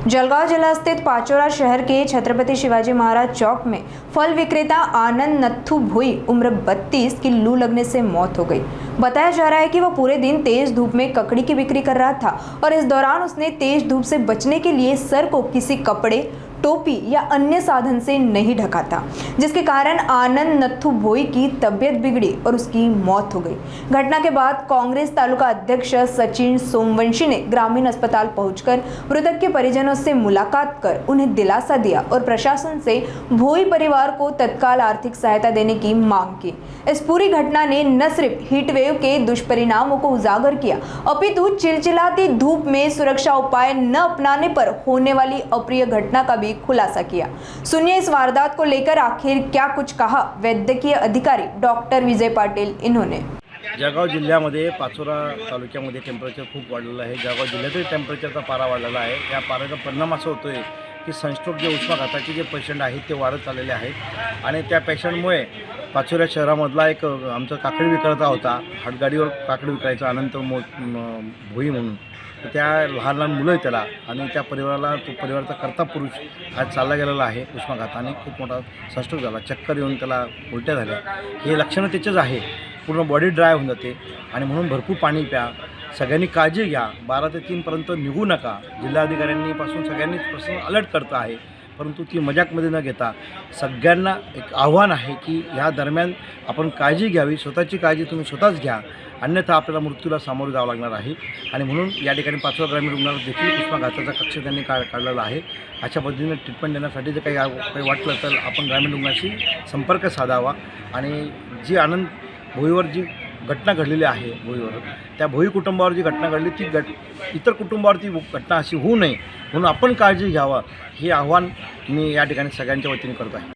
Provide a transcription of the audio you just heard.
जलगांव जिला स्थित पाचोरा शहर के छत्रपति शिवाजी महाराज चौक में फल विक्रेता आनंद नत्थू भोई उम्र 32 की लू लगने से मौत हो गई। बताया जा रहा है कि वह पूरे दिन तेज धूप में ककड़ी की बिक्री कर रहा था और इस दौरान उसने तेज धूप से बचने के लिए सर को किसी कपड़े, टोपी या अन्य साधन से नहीं ढका था, जिसके कारण आनंद नत्थू भोई की तबीयत बिगड़ी और उसकी मौत हो गई। घटना के बाद कांग्रेस तालुका अध्यक्ष सचिन सोमवंशी ने ग्रामीण अस्पताल पहुंचकर मृतक के परिजनों से मुलाकात कर उन्हें दिलासा दिया और प्रशासन से भोई परिवार को तत्काल आर्थिक सहायता देने की मांग की। इस पूरी घटना ने न सिर्फ हीटवेव के दुष्परिणामों को उजागर किया, अपितु चिलचिलाती धूप में सुरक्षा उपाय न अपनाने पर होने वाली अप्रिय घटना का भी खुलासा किया। सुनिए इस वारदात को लेकर आखिर क्या कुछ कहा वैद्यकीय अधिकारी डॉक्टर विजय पाटील इन्होंने। जळगाव जिल्ह्यामध्ये पाचोरा तालुक्यामध्ये टेम्परेचर खूप वाढलेलं आहे। जळगाव जिल्ह्यातही टेम्परेचरचा पारा वाढलेला आहे। या पाऱ्याचा परिणाम असा होतोय की सनस्ट्रोक जे उष्माघाताचे जे पेशंट आहेत ते वाढत चाललेले आहेत आणि त्या पेशंटमुळे पाचोरा शहरामधला एक आमचा काकडी विक्रेता होता, हातगाडीवर काकडी विकायचा अनंत भोई म्हणून, त्या लहान लहान मुलं त्याला आणि त्या परिवाराला तो परिवाराचा कर्ता पुरुष आज चालला गेलेला आहे। उष्माघाताने खूप मोठा सनस्ट्रोक झाला, चक्कर येऊन त्याला उलट्या झाल्या। हे लक्षणं त्याचेच आहे, पूर्ण बॉडी ड्राय होऊन जाते आणि म्हणून भरपूर पाणी प्या, सगळ्यांनी काळजी घ्या, 12 ते 3 पर्यंत निघू नका। जिल्हाधिकाऱ्यांनी पासून सगळ्यांनी पासून अलर्ट करतं आहे, परंतु ती मजाकमध्ये न घेता सगळ्यांना एक आव्हान आहे की ह्या दरम्यान आपण काळजी घ्यावी, स्वतःची काळजी तुम्ही स्वतःच घ्या, अन्यथा आपल्याला मृत्यूला सामोरे जावं लागणार आहे। आणि म्हणून या ठिकाणी पाचोरा ग्रामीण रुग्णालयात देखील उष्माघाताचा कक्ष त्यांनी काढलेला आहे। अशा पद्धतीने ट्रीटमेंट देण्यासाठी जर काही वाटलं तर आपण ग्रामीण रुग्णाशी संपर्क साधावा आणि जी आनंद भोईवर जी घटना घडलेली आहे भोईवर, त्या भोई कुटुंबावर जी घटना घडली ती इतर कुटुंबावर ती घटना अशी होऊ नये म्हणून आपण काळजी घ्यावा, हे आव्हान मी या ठिकाणी सगळ्यांच्या वतीने करतो आहे।